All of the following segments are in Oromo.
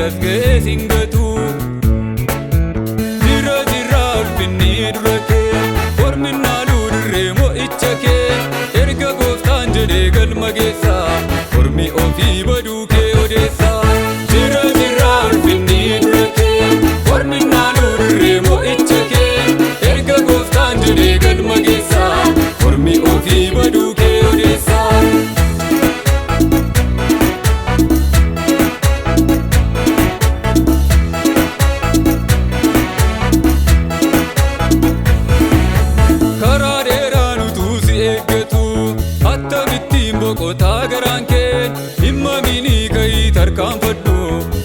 asga'ee singatu jira jira ulfinni dura kee morminnaa luurree mo'icha kee erga gooftaan jedhee galma geessa mormi ofii baduu kee odeessa jira jira ulfinni dura kee morminnaa luurree mo'icha kee erga gooftaan jedhee galma geessa mormi ofii baduu kee odeessa. Boqotaa garaan kee himma miinii ka'ii tarkaanfadhu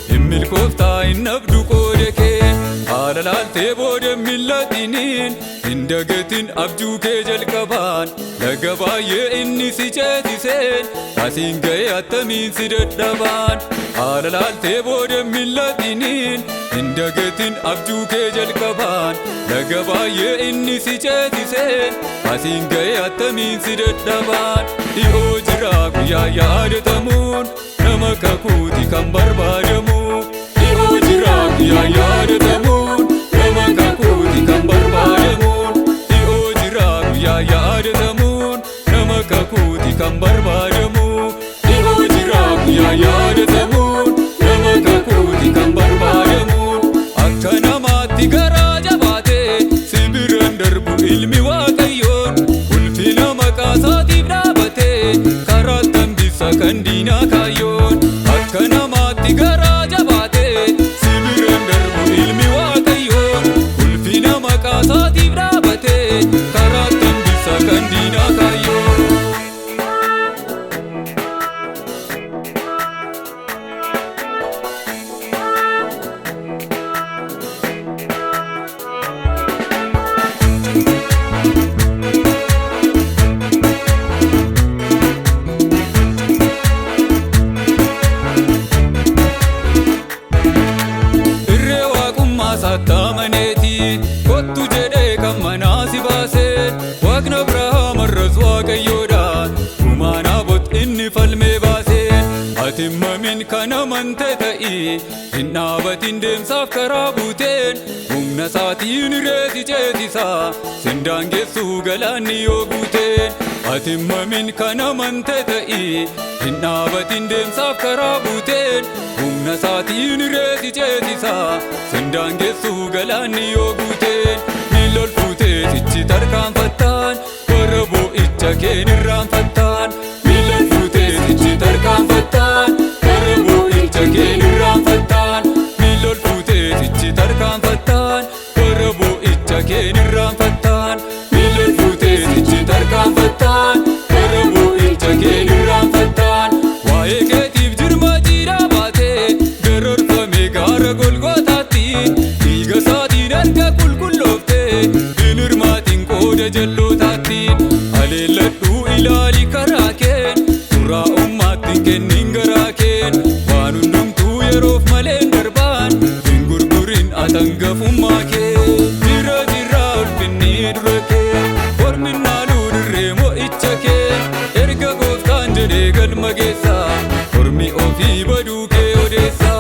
hin milkooftaa hin nabdu qoode kee haala laaltee booda millatiniin hin dagatin abjuu kee jalqabaan laga baay'ee inni si ceesiseen asiin ga'ee attamiin si dadhabaan haala laaltee booda millatiniin hin dagatin abjuu kee jalqabaan laga baay'ee inni si ceesiseen asiin ga'ee attamiin si dadhabaan dhi'oo jira guyyaa yaadatamuun nama kakuuti kan barbaadamu dhi'oo jira guyyaa yaadatamuun nama kakuuti kan barbaadamuun dhi'oo jira guyyaa yaadatamuun nama kakuuti kan barbaadamu dhi'oo jira guyyaa yaadatamuun nama kakuuti kan barbaadamuun akka namaatti garaa jabaatee si biraan darbu ilmi waaqayyoon ulfina maqaa isaatiif dhaabatee karaa tambisa kan diinaa kaayyoon akka namaatti garaa jabaatee si biraan darbu ilmi waaqayyoon ulfina maqaa isaatiif dhaabatee karaa tambisa kan diinaa kaayyoon. Kottu jedhee kan manaa si baaseen waaqni Abrahaam arras waaqayyoodhaan gumaanaa bot inni falmee baaseen ati mamin kan amante ta'ii hin dhaabatin deemsaaf karaa buuteen humna isaatiin reeti ceesisaa sin daangessuu galaanni yoo guuteen ati mamin kan amante ta'ii hin dhaabatin deemsaaf karaa buuteen humna isaatiin reeti ceesisaa sin daangessuu galaanni yoo guuteen miilol fuutee sichi tarkaanfattaan warra boo'icha keen irraanfattaan miilol fuutee sichi tarkaanfattaan warra boo'icha keen irraanfattaan miilol fuutee sichi tarkaanfattaan warra boo'icha keen irraanfattaan miilol fuutee sichi tarkaanfattaan warra boo'icha keen irraanfattaan waa'ee keetiif jirma jiidhaa baatee garorfamee gaara golgootaatti dhiiga isaatiin harka qulqullooftee hin hirmaatin qooda jallootaattiin haleelladhuu ilaali karaa keen suuraa ummaattiin kennin garaa keen waan hundumtuu yeroof maleen darbaan hin gurgurin atangafummaa kee jira jira ulfinni dura kee morminnaa luurree mo'icha kee erga gooftaan jedhee galma geessa mormi ofii baduu kee odeessa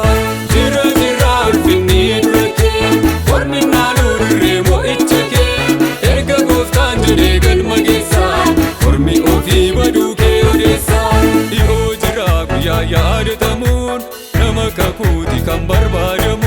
jira jira ulfinni dura kee morminnaa luurree mo'icha kee erga gooftaan jedhee galma geessa mormi ofii baduu kee odeessa dhi'oo jira guyyaa yaadatamuun nama kakuuti kan barbaadamu.